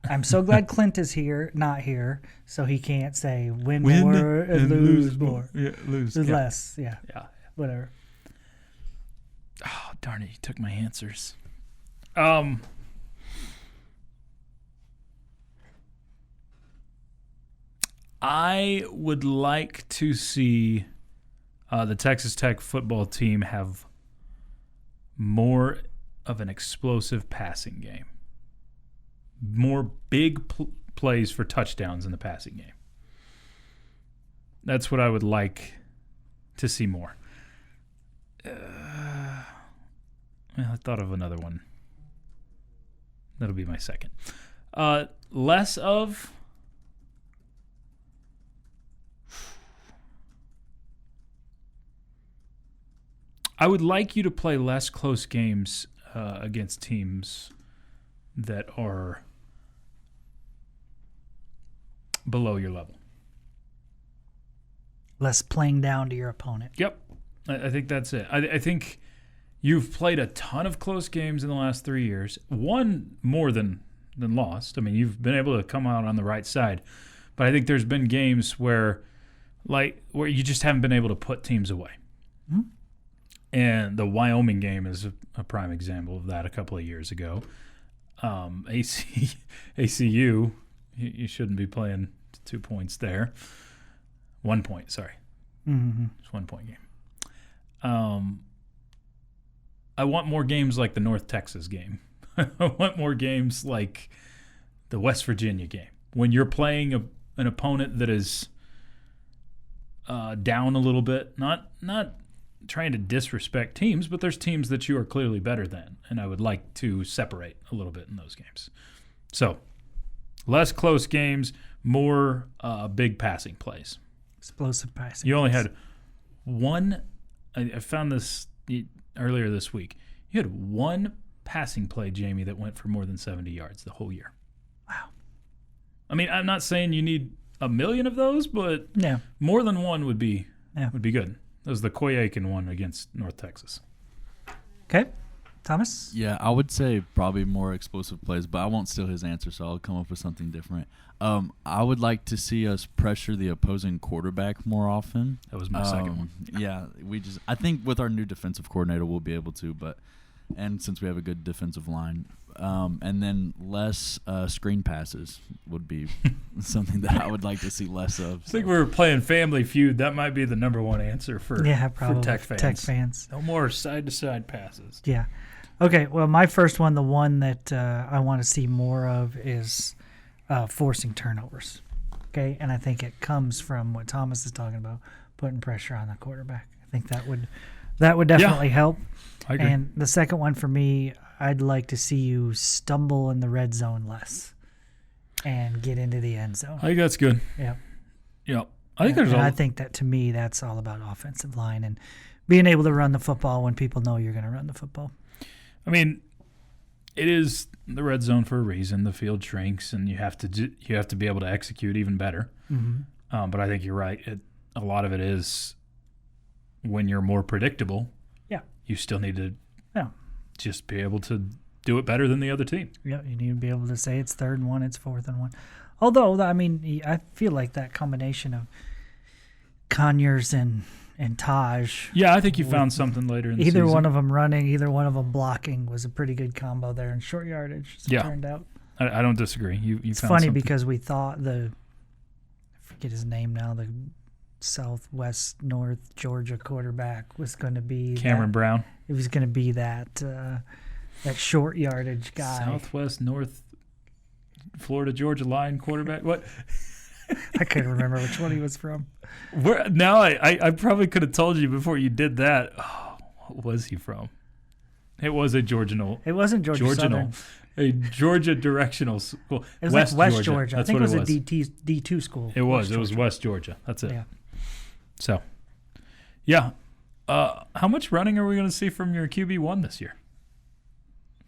Speaker 8: I'm so glad Clint is not here, so he can't say win more and lose more.
Speaker 3: Yeah, lose.
Speaker 8: Less. Yeah. Whatever.
Speaker 3: Oh, darn it. You took my answers. I would like to see the Texas Tech football team have more of an explosive passing game. More big plays for touchdowns in the passing game. That's what I would like to see more. I thought of another one. That'll be my second. Less of... I would like you to play less close games against teams that are below your level.
Speaker 8: Less playing down to your opponent.
Speaker 3: Yep. I think that's it. I think you've played a ton of close games in the last 3 years. Won more than lost. I mean, you've been able to come out on the right side. But I think there's been games where you just haven't been able to put teams away. Mm-hmm. And the Wyoming game is a prime example of that a couple of years ago. ACU, you shouldn't be playing 2 points there. 1 point, sorry.
Speaker 8: Mm-hmm.
Speaker 3: It's 1 point game. I want more games like the North Texas game. I want more games like the West Virginia game. When you're playing an opponent that is down a little bit, not trying to disrespect teams, but there's teams that you are clearly better than, and I would like to separate a little bit in those games. So, less close games, more big passing plays.
Speaker 8: Explosive passing.
Speaker 3: You only had one. I found this earlier this week. You had one passing play, Jamie, that went for more than 70 yards the whole year.
Speaker 8: Wow.
Speaker 3: I mean, I'm not saying you need a million of those, but
Speaker 8: yeah,
Speaker 3: more than one would be good. That was the Chois Woodman one against North Texas.
Speaker 8: Okay. Thomas?
Speaker 5: Yeah, I would say probably more explosive plays, but I won't steal his answer, so I'll come up with something different. I would like to see us pressure the opposing quarterback more often.
Speaker 3: That was my second one.
Speaker 5: Yeah, I think with our new defensive coordinator we'll be able to, and since we have a good defensive line, and then less screen passes would be something that I would like to see less of.
Speaker 3: I think we were playing Family Feud. That might be the number one answer for Tech fans. No more side-to-side passes.
Speaker 8: Yeah. Okay, well, my first one, the one that I want to see more of is forcing turnovers. Okay, and I think it comes from what Thomas is talking about, putting pressure on the quarterback. I think that would definitely help.
Speaker 3: I agree.
Speaker 8: And the second one for me, I'd like to see you stumble in the red zone less and get into the end zone.
Speaker 3: I think that's good.
Speaker 8: Yeah.
Speaker 3: Yeah.
Speaker 8: I think that, to me, that's all about offensive line and being able to run the football when people know you're going to run the football.
Speaker 3: I mean, it is the red zone for a reason. The field shrinks, and you have to be able to execute even better.
Speaker 8: Mm-hmm.
Speaker 3: But I think you're right. A lot of it is when you're more predictable.
Speaker 8: Yeah.
Speaker 3: You still need to just be able to do it better than the other team.
Speaker 8: Yeah, you need to be able to say it's 3rd and 1, it's 4th and 1. Although, I mean, I feel like that combination of Conyers and Taj.
Speaker 3: Yeah, I think you found something later in the season.
Speaker 8: Either one of them running, either one of them blocking was a pretty good combo there in short yardage, as it turned out.
Speaker 3: I don't disagree.
Speaker 8: It's funny because we thought I forget his name now, the Southwest North Georgia quarterback was going to be
Speaker 3: Cameron Brown.
Speaker 8: It was going to be that short yardage guy.
Speaker 3: Southwest North Florida Georgia line quarterback. What?
Speaker 8: I couldn't remember which one he was from.
Speaker 3: Now I probably could have told you before you did that. Oh, what was he from? It was a Georgianal.
Speaker 8: It wasn't Georgianal.
Speaker 3: A Georgia directional school.
Speaker 8: It was West Georgia.
Speaker 3: That's
Speaker 8: I think
Speaker 3: what
Speaker 8: it was a D2 school.
Speaker 3: It was West Georgia. That's it.
Speaker 8: Yeah.
Speaker 3: So, yeah. How much running are we going to see from your QB1 this year?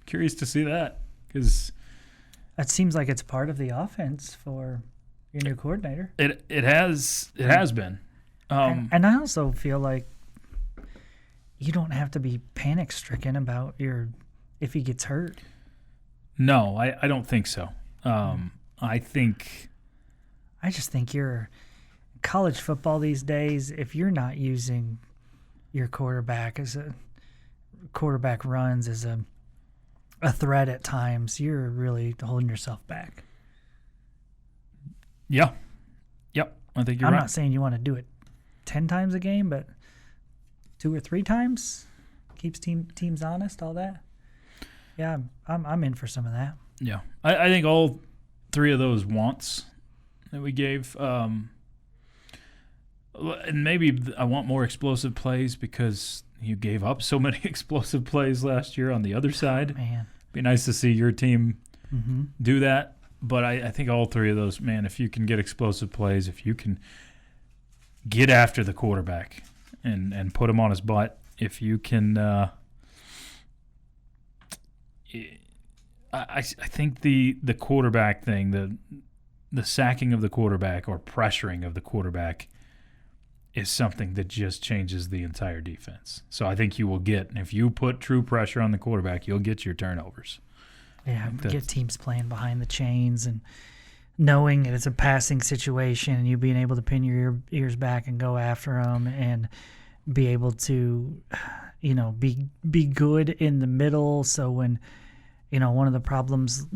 Speaker 3: Curious to see that, because
Speaker 8: That seems like it's part of the offense for your new coordinator.
Speaker 3: it has been.
Speaker 8: And I also feel like you don't have to be panic stricken about if he gets hurt.
Speaker 3: No, I don't think so. I
Speaker 8: just think you're college football these days. If you're not using your quarterback runs as a threat at times, you're really holding yourself back.
Speaker 3: Yeah. Yep. I think you're
Speaker 8: I'm
Speaker 3: right.
Speaker 8: not saying you want to do it 10 times a game, but 2 or 3 times keeps teams honest. All that. Yeah, I'm in for some of that.
Speaker 3: Yeah, I think all 3 of those wants that we gave, and maybe I want more explosive plays because you gave up so many explosive plays last year on the other side.
Speaker 8: Man,
Speaker 3: be nice to see your team do that. But I think all 3 of those, man, if you can get explosive plays, if you can get after the quarterback and put him on his butt, if you can I think the quarterback thing, the sacking of the quarterback or pressuring of the quarterback is something that just changes the entire defense. So I think you will get, if you put true pressure on the quarterback, you'll get your turnovers.
Speaker 8: Yeah, get teams playing behind the chains and knowing that it's a passing situation and you being able to pin your ears back and go after them and be able to, be good in the middle. So when, one of the problems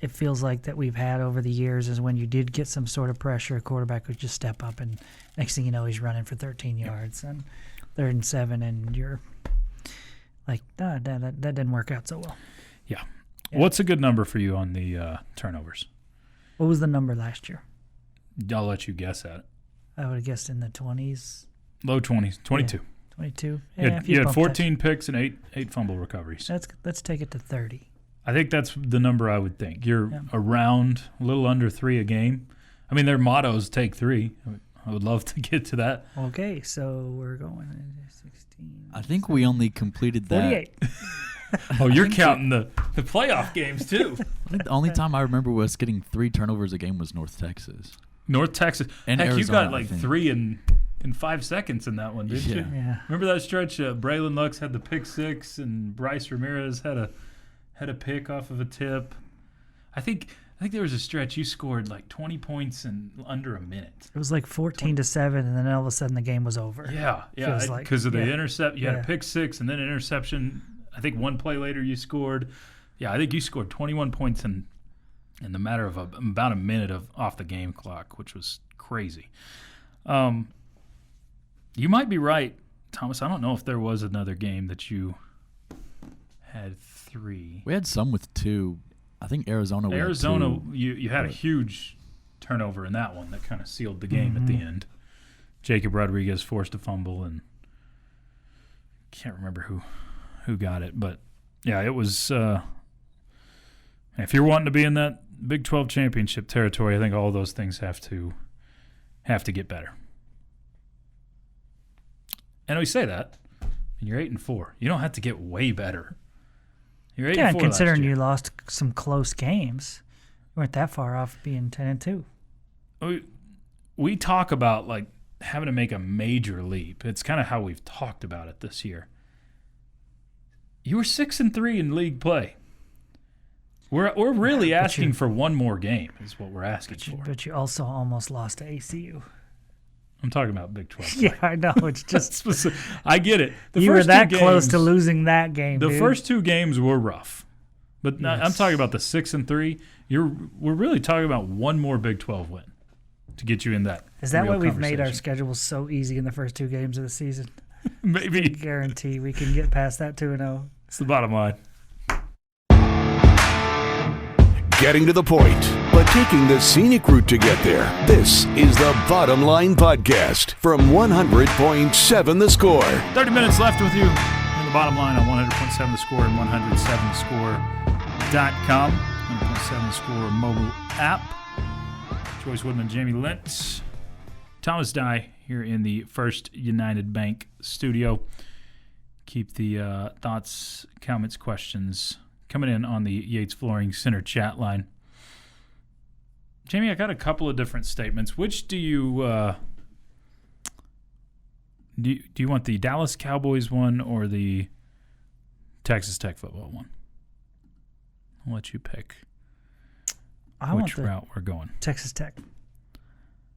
Speaker 8: it feels like that we've had over the years is when you did get some sort of pressure, a quarterback would just step up and next thing you know, he's running for 13 yards and 3rd and 7 and you're like, that didn't work out so well.
Speaker 3: Yeah. What's a good number for you on the turnovers?
Speaker 8: What was the number last year?
Speaker 3: I'll let you guess at it.
Speaker 8: I would have guessed in the 20s.
Speaker 3: Low 20s, 22.
Speaker 8: Yeah, 22.
Speaker 3: You had 14 picks and 8 fumble recoveries.
Speaker 8: Let's take it to 30.
Speaker 3: I think that's the number I would think. You're around a little under 3 a game. I mean, their mottos take 3. I would love to get to that.
Speaker 8: Okay, so we're going 16.
Speaker 5: I think we only completed that.
Speaker 8: 48.
Speaker 3: Oh, you're counting the playoff games, too.
Speaker 5: I think the only time I remember us getting 3 turnovers a game was North Texas.
Speaker 3: North Texas.
Speaker 5: And
Speaker 3: Heck,
Speaker 5: Arizona,
Speaker 3: you got like 3 in 5 seconds in that one, didn't you?
Speaker 8: Yeah.
Speaker 3: Remember that stretch? Braylon Lux had the pick 6, and Bryce Ramirez had a pick off of a tip. I think there was a stretch you scored like 20 points in under a minute.
Speaker 8: It was like 14-7, and then all of a sudden the game was over.
Speaker 3: Yeah, because of the intercept. You had a pick 6 and then an interception. I think one play later you scored. Yeah, I think you scored 21 points in the matter of about a minute off the game clock, which was crazy. You might be right, Thomas. I don't know if there was another game that you had 3.
Speaker 5: We had some with 2. I think Arizona.
Speaker 3: You had a huge turnover in that one that kind of sealed the game at the end. Jacob Rodriguez forced a fumble, and can't remember who got it, but yeah, it was. If you're wanting to be in that Big 12 championship territory, I think all those things have to get better. And we say that, and you're 8-4. You don't have to get way better. You're 8-4.
Speaker 8: Yeah, considering you lost some close games, you weren't that far off being 10-2.
Speaker 3: We talk about like having to make a major leap. It's kind of how we've talked about it this year. You were 6-3 in league play. We're really asking for one more game is what we're asking for.
Speaker 8: But you also almost lost to ACU.
Speaker 3: I'm talking about Big 12.
Speaker 8: Yeah, I know. It's just
Speaker 3: I get it.
Speaker 8: You were that close to losing that game.
Speaker 3: The
Speaker 8: dude.
Speaker 3: first 2 games were rough, but
Speaker 8: Yes.
Speaker 3: I'm talking about the 6-3. We're really talking about one more Big 12 win to get you in that.
Speaker 8: Is that
Speaker 3: real
Speaker 8: why we've made our
Speaker 3: conversation.
Speaker 8: schedule so easy in the first 2 games of the season?
Speaker 3: Maybe
Speaker 8: I guarantee we can get past that 2-0.
Speaker 3: it's the bottom line.
Speaker 2: Getting to the point, but taking the scenic route to get there. This is the Bottom Line Podcast from 100.7 The Score.
Speaker 3: 30 minutes left with you in the bottom line on 100.7 The Score and 107thescore.com. 100.7 The Score mobile app. Chois Woodman, Jamie Lent. Thomas Dye here in the First United Bank studio. Keep the thoughts, comments, questions coming in on the Yates Flooring Center chat line. Jamie, I got a couple of different statements. Which do you do you want, the Dallas Cowboys one or the Texas Tech football one? I'll let you pick which route we're going.
Speaker 8: Texas Tech.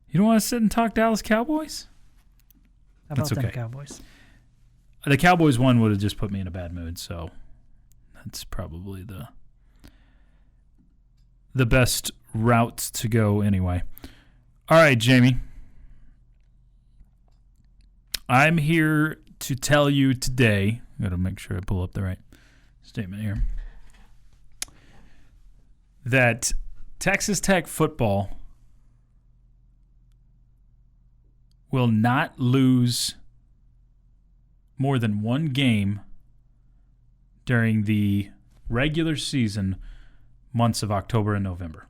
Speaker 3: You don't want to sit and talk Dallas Cowboys?
Speaker 8: How about
Speaker 3: That's okay.
Speaker 8: them Cowboys?
Speaker 3: The Cowboys one would have just put me in a bad mood, so that's probably the best route to go anyway. All right, Jamie. I'm here to tell you today, I got to make sure I pull up the right statement here, that Texas Tech football will not lose more than one game during the regular season months of October and November.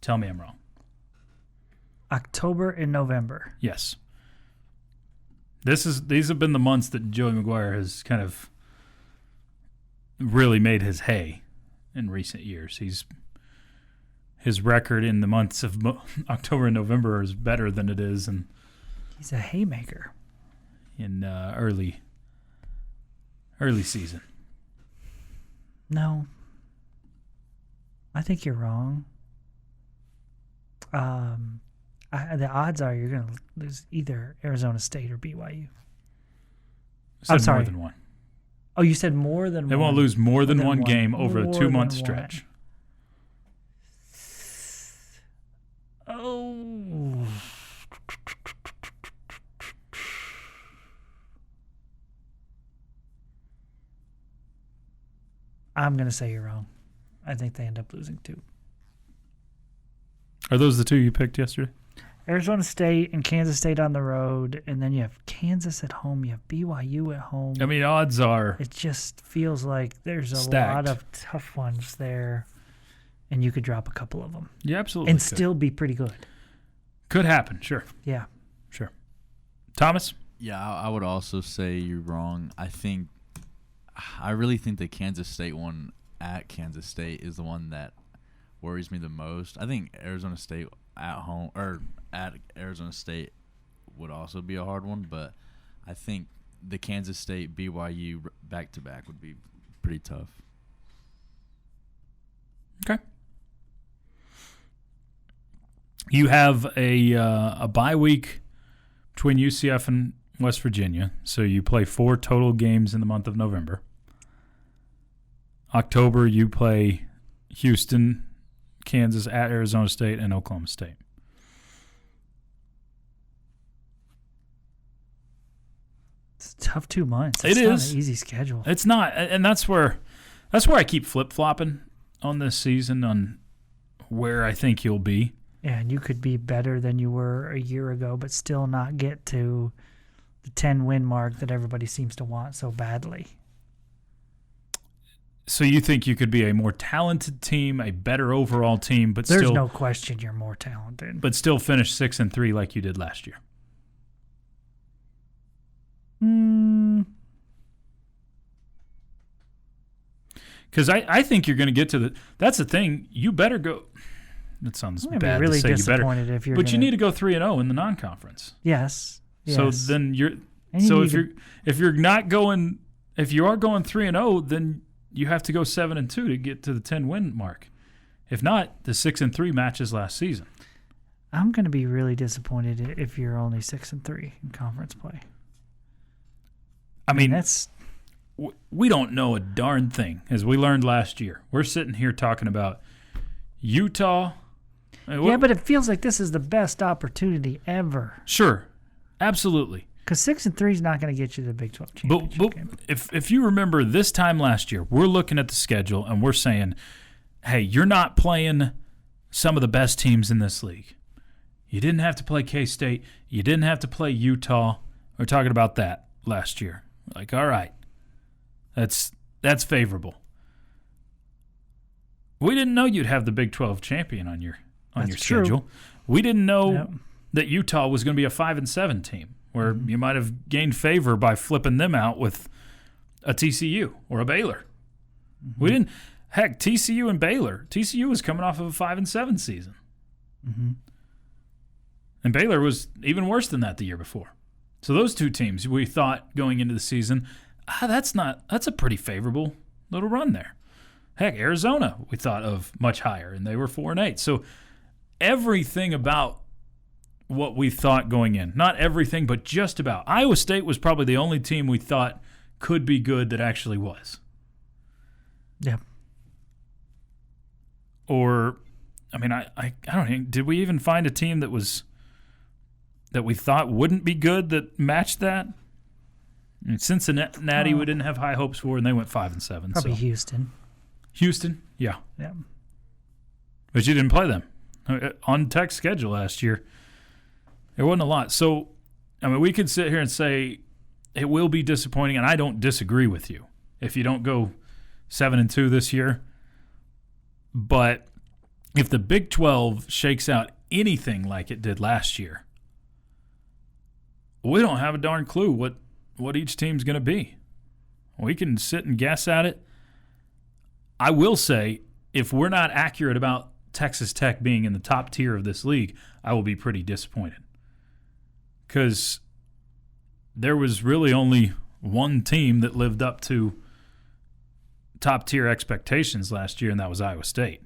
Speaker 3: Tell me I'm wrong.
Speaker 8: October and November.
Speaker 3: Yes. These have been the months that Joey McGuire has kind of really made his hay in recent years. His record in the months of October and November is better than it is
Speaker 8: He's a haymaker.
Speaker 3: In early season.
Speaker 8: No. I think you're wrong. The odds are you're going to lose either Arizona State or BYU.
Speaker 3: I'm
Speaker 8: sorry.
Speaker 3: More than one.
Speaker 8: Oh, you said more than
Speaker 3: They
Speaker 8: one.
Speaker 3: won't lose more than one game over a
Speaker 8: More
Speaker 3: 2-month
Speaker 8: than
Speaker 3: stretch.
Speaker 8: Oh. I'm going to say you're wrong. I think they end up losing 2.
Speaker 3: Are those the 2 you picked yesterday?
Speaker 8: Arizona State and Kansas State on the road, and then you have Kansas at home. You have BYU at home.
Speaker 3: I mean, odds are
Speaker 8: It just feels like there's a
Speaker 3: stacked.
Speaker 8: lot of tough ones there, and you could drop a couple of them.
Speaker 3: you absolutely
Speaker 8: And
Speaker 3: could.
Speaker 8: still be pretty good.
Speaker 3: Could happen, sure.
Speaker 8: Yeah.
Speaker 3: Sure. Thomas?
Speaker 5: Yeah, I would also say you're wrong. I really think the Kansas State one at Kansas State is the one that worries me the most. I think Arizona State at home or at Arizona State would also be a hard one, but I think the Kansas State BYU back-to-back would be pretty tough.
Speaker 3: Okay. You have a bye week between UCF and West Virginia, so you play 4 total games in the month of November. October, you play Houston, Kansas, at Arizona State, and Oklahoma State.
Speaker 8: It's a tough 2 months.
Speaker 3: It
Speaker 8: It's not
Speaker 3: is.
Speaker 8: an easy schedule.
Speaker 3: It's not, and that's where I keep flip-flopping on this season on where I think you'll be.
Speaker 8: Yeah, and you could be better than you were a year ago, but still not get to the 10-win mark that everybody seems to want so badly.
Speaker 3: So you think you could be a more talented team, a better overall team, but
Speaker 8: There's
Speaker 3: still
Speaker 8: no question you're more talented.
Speaker 3: but still finish 6-3 like you did last year? Because I think you're going to get to the. That's the thing. You better go. It sounds
Speaker 8: I'm gonna
Speaker 3: bad
Speaker 8: be really
Speaker 3: to say you better,
Speaker 8: disappointed if you're.
Speaker 3: but you need to go 3-0 in the non-conference.
Speaker 8: Yes.
Speaker 3: So
Speaker 8: yes.
Speaker 3: then you're.
Speaker 8: And you
Speaker 3: So
Speaker 8: need
Speaker 3: if you're not going, if you are going 3-0, then you have to go 7-2 to get to the 10-win mark. If not, the 6-3 matches last season.
Speaker 8: I'm going to be really disappointed if you're only 6-3 in conference play.
Speaker 3: I mean,
Speaker 8: that's.
Speaker 3: We don't know a darn thing, as we learned last year. We're sitting here talking about Utah.
Speaker 8: Yeah, but it feels like this is the best opportunity ever.
Speaker 3: Sure, absolutely.
Speaker 8: Because 6-3 is not going to get you the Big 12 championship
Speaker 3: But
Speaker 8: game.
Speaker 3: if you remember this time last year, we're looking at the schedule and we're saying, hey, you're not playing some of the best teams in this league. You didn't have to play K-State. You didn't have to play Utah. We're talking about that last year. Like, all right, that's favorable. We didn't know you'd have the Big 12 champion on on
Speaker 8: That's
Speaker 3: your
Speaker 8: true.
Speaker 3: schedule. We didn't know
Speaker 8: Yep.
Speaker 3: that Utah was going to be a 5-7 team, where you might have gained favor by flipping them out with a TCU or a Baylor. We didn't. Heck, TCU and Baylor. TCU was coming off of a 5-7 season, and Baylor was even worse than that the year before. So those two teams, we thought going into the season, that's a pretty favorable little run there. Heck, Arizona we thought of much higher, and they were 4-8. So everything about what we thought going in, not everything, but just about. Iowa State was probably the only team we thought could be good that actually was.
Speaker 8: Yeah.
Speaker 3: Or, I mean, I don't know. Did we even find a team that we thought wouldn't be good that matched that? I mean, Cincinnati we didn't have high hopes for, and they went 5-7.
Speaker 8: Probably
Speaker 3: So.
Speaker 8: Houston.
Speaker 3: Houston, yeah.
Speaker 8: Yeah.
Speaker 3: But you didn't play them. On Tech's schedule last year, there wasn't a lot. So, I mean, we could sit here and say it will be disappointing, and I don't disagree with you if you don't go 7-2 this year. But if the Big 12 shakes out anything like it did last year, we don't have a darn clue what each team's going to be. We can sit and guess at it. I will say, if we're not accurate about Texas Tech being in the top tier of this league, I will be pretty disappointed. Because there was really only one team that lived up to top tier expectations last year, and that was Iowa State.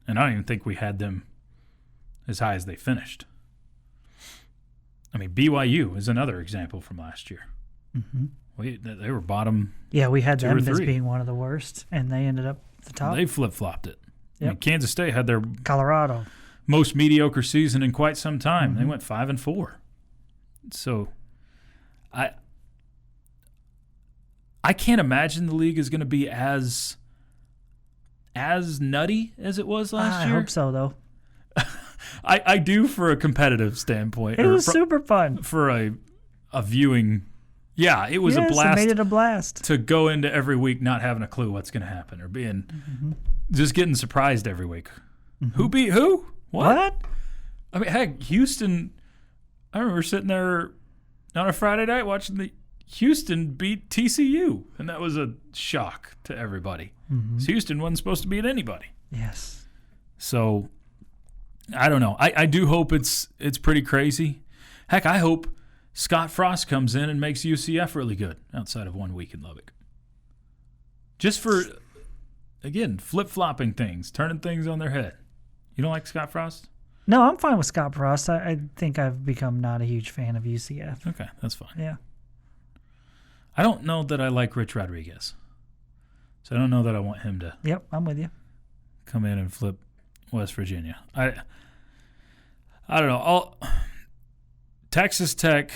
Speaker 3: And I don't even think we had them as high as they finished. I mean, BYU is another example from last year. They were bottom.
Speaker 8: Yeah, we had
Speaker 3: 2
Speaker 8: them
Speaker 3: or
Speaker 8: as
Speaker 3: 3.
Speaker 8: being one of the worst, and they ended up at the top.
Speaker 3: They flip-flopped it. I
Speaker 8: Yep.
Speaker 3: mean, Kansas State had their
Speaker 8: Colorado.
Speaker 3: most mediocre season in quite some time. They went 5-4. So I can't imagine the league is going to be as nutty as it was last
Speaker 8: I
Speaker 3: year.
Speaker 8: hope so, though.
Speaker 3: I do, for a competitive standpoint.
Speaker 8: It
Speaker 3: or
Speaker 8: was super fun.
Speaker 3: for a viewing. Yeah, it was a blast.
Speaker 8: It made it a blast.
Speaker 3: To go into every week not having a clue what's going to happen, or being just getting surprised every week. Who beat who? What? I mean, heck, Houston. I remember sitting there on a Friday night watching the Houston beat TCU, and that was a shock to everybody. So Houston wasn't supposed to beat anybody.
Speaker 8: Yes.
Speaker 3: So I don't know. I do hope it's pretty crazy. Heck, I hope Scott Frost comes in and makes UCF really good outside of 1 week in Lubbock. Just for, again, flip-flopping things, turning things on their head. You don't like Scott Frost?
Speaker 8: No, I'm fine with Scott Frost. I think I've become not a huge fan of UCF.
Speaker 3: Okay, that's fine.
Speaker 8: Yeah.
Speaker 3: I don't know that I like Rich Rodriguez. So I don't know that I want him to
Speaker 8: Yep, I'm with you.
Speaker 3: come in and flip West Virginia. I don't know. Texas Tech,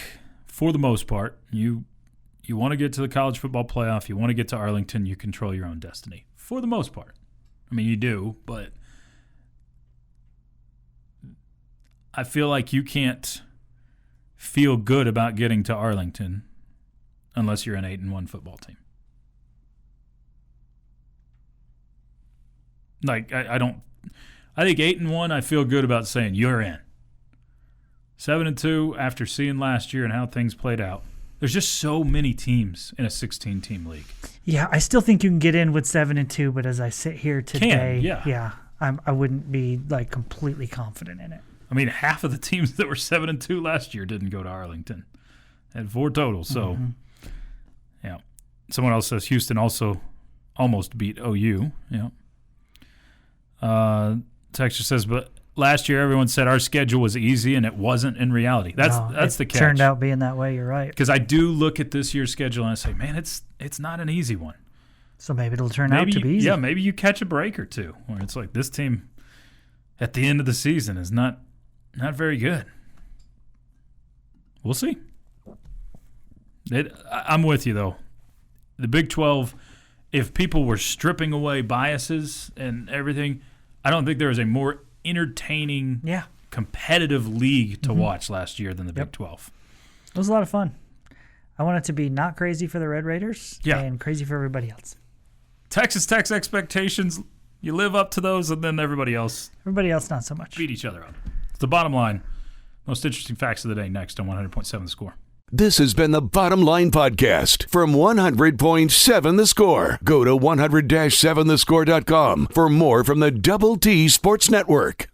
Speaker 3: for the most part, you want to get to the college football playoff, you want to get to Arlington, you control your own destiny. For the most part. I mean, you do, but I feel like you can't feel good about getting to Arlington unless you're an 8-1 football team. Like, I think 8-1, I feel good about saying you're in. 7-2, after seeing last year and how things played out, there's just so many teams in a 16-team league.
Speaker 8: Yeah, I still think you can get in with 7-2, but as I sit here today, I wouldn't be like completely confident in it.
Speaker 3: I mean, half of the teams that were 7-2 last year didn't go to Arlington. Had 4 total. So, yeah. Someone else says Houston also almost beat OU. Yeah. Texture says, but last year everyone said our schedule was easy, and it wasn't in reality. That's the catch.
Speaker 8: Turned out being that way. You're right.
Speaker 3: Because I do look at this year's schedule and I say, man, it's not an easy one.
Speaker 8: So maybe it'll turn out to be easy.
Speaker 3: Yeah, maybe you catch a break or two where it's like this team at the end of the season is not very good. We'll see. I'm with you, though. The Big 12, if people were stripping away biases and everything, I don't think there was a more entertaining, competitive league to watch last year than the Big 12.
Speaker 8: It was a lot of fun. I want it to be not crazy for the Red Raiders and crazy for everybody else.
Speaker 3: Texas Tech's expectations You live up to those, and then everybody else
Speaker 8: not so much.
Speaker 3: beat each other up. It's the bottom line. Most interesting facts of the day next on 100.7 The Score.
Speaker 2: This has been the Bottom Line Podcast from 100.7 The Score. Go to 100-7thescore.com for more from the Double T Sports Network.